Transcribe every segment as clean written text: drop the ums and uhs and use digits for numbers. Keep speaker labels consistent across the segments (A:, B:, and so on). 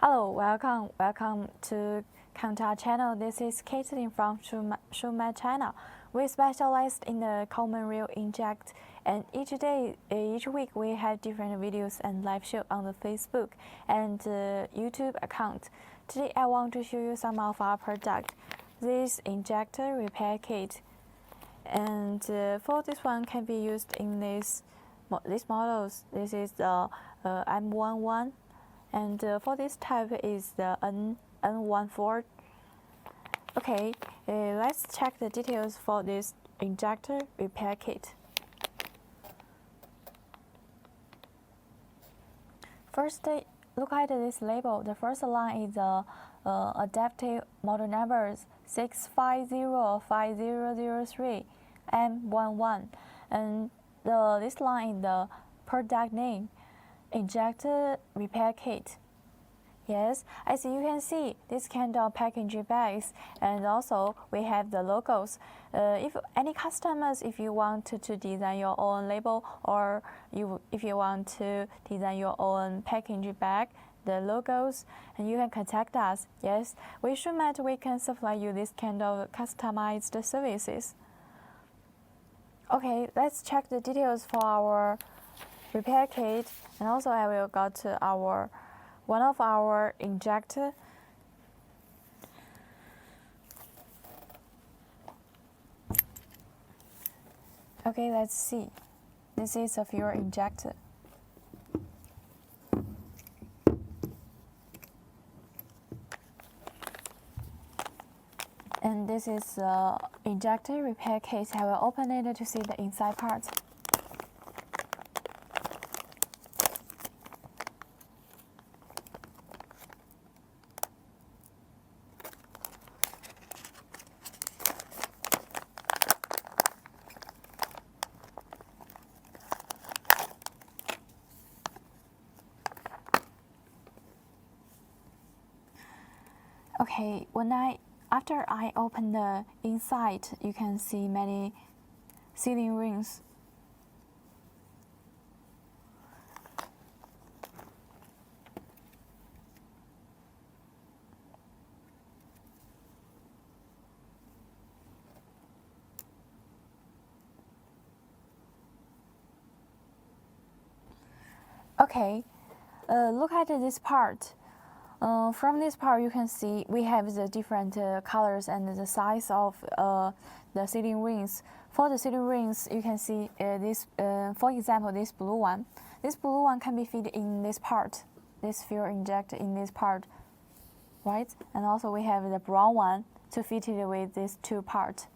A: Hello, welcome to Qinchengda channel. This is Caitlin from Shumatt channel. We specialize in the common rail inject, and each week we have different videos and live show on the Facebook and YouTube account. Today I want to show you some of our product. This injector repair kit, and for this one can be used in these models. This is the M11. And for this type is the N14. Okay, let's check the details for this injector repair kit. First, look at this label. The first line is the adaptive model numbers 6505003 M11, and this line is the product name. Injector repair kit. Yes, as you can see, this kind of packaging bags, and also we have the logos. If any customers, if you want to design your own label, or if you want to design your own packaging bag, the logos, and you can contact us. Yes, we can supply you this kind of customized services. Okay, let's check the details for our repair kit, and also I will go to one of our injector. Okay, let's see. This is a fuel injector. And this is the injector repair case. I will open it to see the inside part. Okay, after I open the inside, you can see many sealing rings. Okay, look at this part. From this part, you can see we have the different colors and the size of the sealing rings. For the sealing rings, you can see this. For example, this blue one. This blue one can be fit in this part. This fuel injector in this part, right? And also we have the brown one to fit it with these two parts.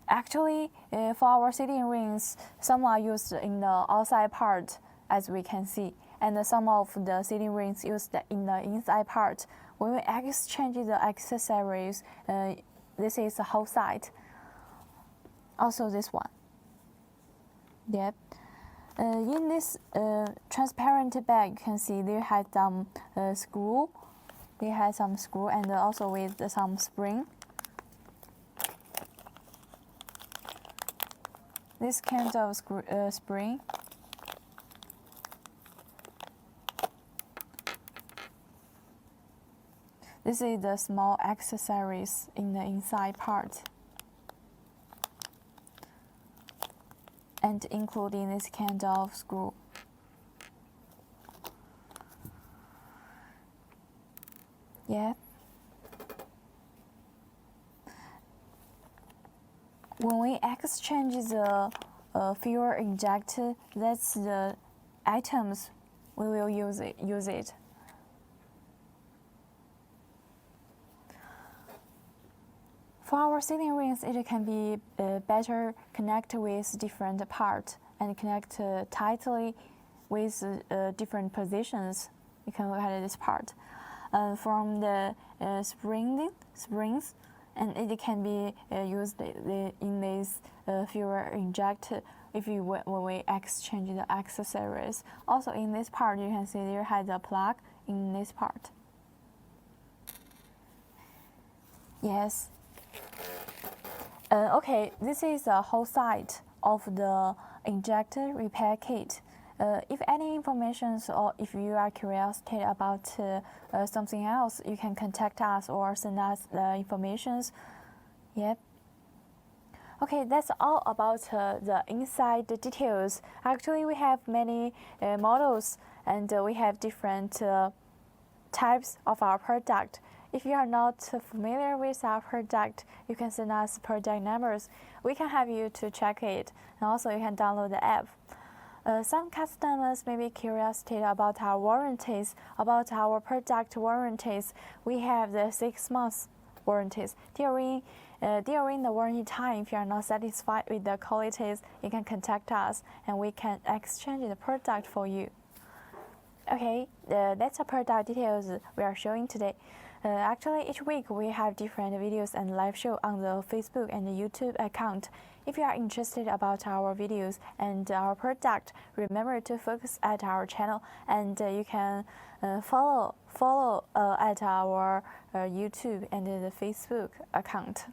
A: Actually, for our sealing rings, some are used in the outside part, as we can see, and some of the sealing rings used in the inside part. When we exchange the accessories, this is the whole side. Also this one. Yep. In this transparent bag, you can see there has some screw. They have some screw and also with some spring. This kind of spring. This is the small accessories in the inside part, and including this kind of screw. Yeah. When we exchange the fuel injector, that's the items we will use it. For our sealing rings, it can be better connect with different parts and connect tightly with different positions. You can look at this part. From the springs, and it can be used in this fuel injector when we exchange the accessories. Also in this part, you can see there has a plug in this part. Yes. Okay, this is the whole side of the injector repair kit. If any information or if you are curious about something else, you can contact us or send us the information. Yep. Okay, that's all about the inside details. Actually, we have many models and we have different types of our product. If you are not familiar with our product, you can send us product numbers. We can help you to check it, and also you can download the app. Some customers may be curious about our warranties, about our product warranties. We have the 6 months warranties. During the warranty time, if you are not satisfied with the qualities, you can contact us and we can exchange the product for you. Okay, that's the product details we are showing today. Actually, each week we have different videos and live show on the Facebook and the YouTube account. If you are interested about our videos and our product, remember to focus at our channel, and you can follow at our YouTube and the Facebook account.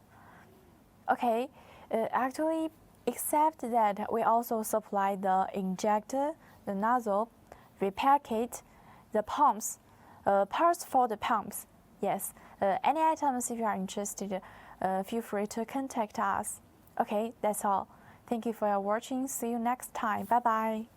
A: Okay, actually, except that we also supply the injector, the nozzle, repair kit, the pumps, parts for the pumps. Yes, any items if you are interested, feel free to contact us. Okay, that's all. Thank you for watching. See you next time. Bye bye.